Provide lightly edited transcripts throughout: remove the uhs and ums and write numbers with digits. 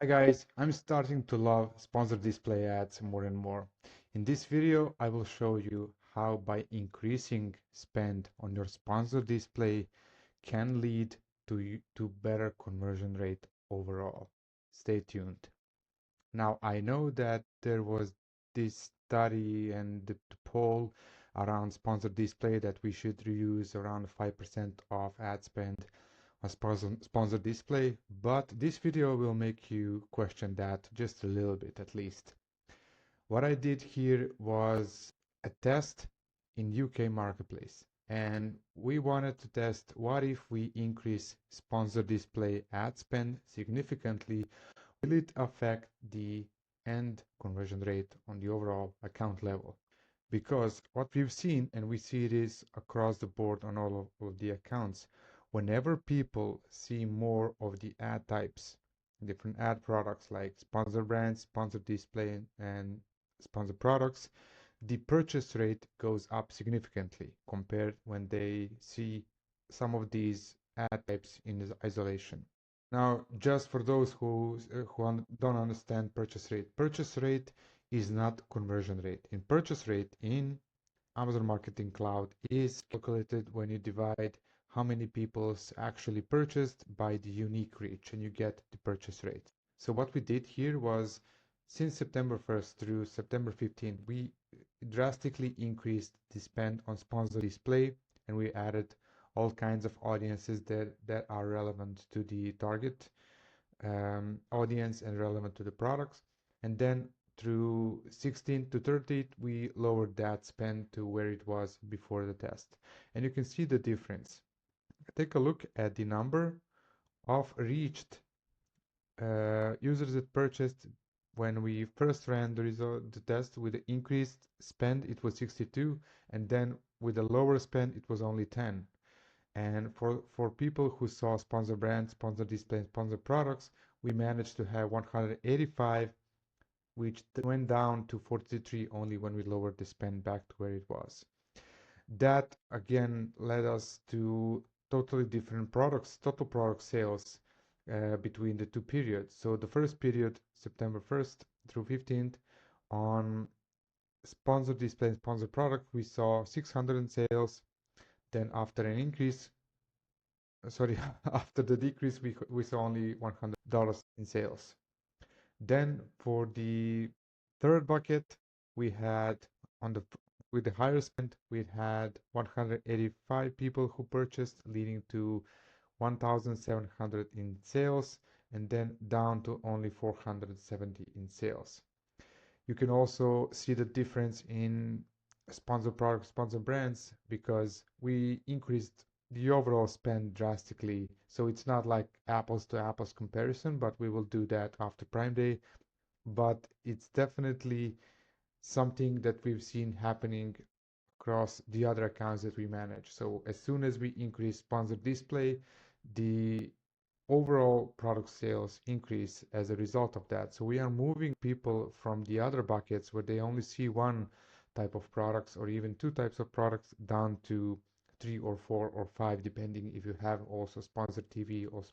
Hi guys, I'm starting to love sponsored display ads more and more. In this video, I will show you how by increasing spend on your sponsored display can lead to better conversion rate overall. Stay tuned. Now, I know that there was this study and the poll around sponsored display that we should reuse around 5% of ad spend a sponsored display, but this video will make you question that just a little bit at least. What I did here was a test in UK marketplace, and we wanted to test what if we increase sponsored display ad spend significantly, will it affect the end conversion rate on the overall account level? Because what we've seen, and we see this across the board on all of the accounts, whenever people see more of the ad types, different ad products like sponsor brands, sponsored display, and sponsored products, the purchase rate goes up significantly compared when they see some of these ad types in isolation. Now, just for those don't understand purchase rate is not conversion rate. In purchase rate in Amazon Marketing Cloud is calculated when you divide how many people actually purchased by the unique reach, and you get the purchase rate. So what we did here was, since September 1st through September 15th, we drastically increased the spend on sponsored display, and we added all kinds of audiences that are relevant to the target audience and relevant to the products. And then through 16th to 30th, we lowered that spend to where it was before the test. And you can see the difference. Take a look at the number of reached users that purchased when we first ran the test with the increased spend, it was 62, and then with the lower spend, it was only 10. And for people who saw sponsor brands, sponsor display, and sponsor products, we managed to have 185, which went down to 43 only when we lowered the spend back to where it was. That again led us to totally different products, total product sales between the two periods. So the first period, September 1st through 15th, on sponsored display and sponsored product, we saw 600 in sales. Then after an increase, sorry, after the decrease, we saw only $100 in sales. Then for the third bucket, we had on the with the higher spend, we had 185 people who purchased, leading to 1,700 in sales, and then down to only 470 in sales. You can also see the difference in sponsor products, sponsor brands, because we increased the overall spend drastically. So it's not like apples to apples comparison, but we will do that after Prime Day. But it's definitely something that we've seen happening across the other accounts that we manage. So as soon as we increase sponsored display, the overall product sales increase as a result of that. So we are moving people from the other buckets where they only see one type of products or even two types of products down to three or four or five, depending if you have also sponsored TV or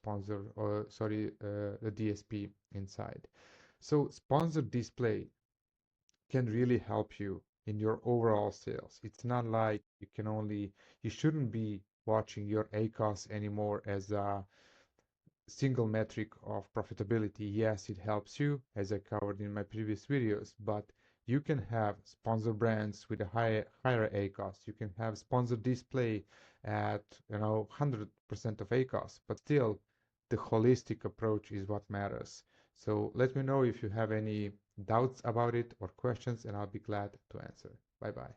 the DSP inside. So sponsored display can really help you in your overall sales. It's not like you shouldn't be watching your ACOS anymore as a single metric of profitability. Yes, it helps you, as I covered in my previous videos, but you can have sponsor brands with a higher ACOS. You can have sponsored display at 100% of ACOS, but still the holistic approach is what matters. So let me know if you have any doubts about it or questions, and I'll be glad to answer. Bye bye.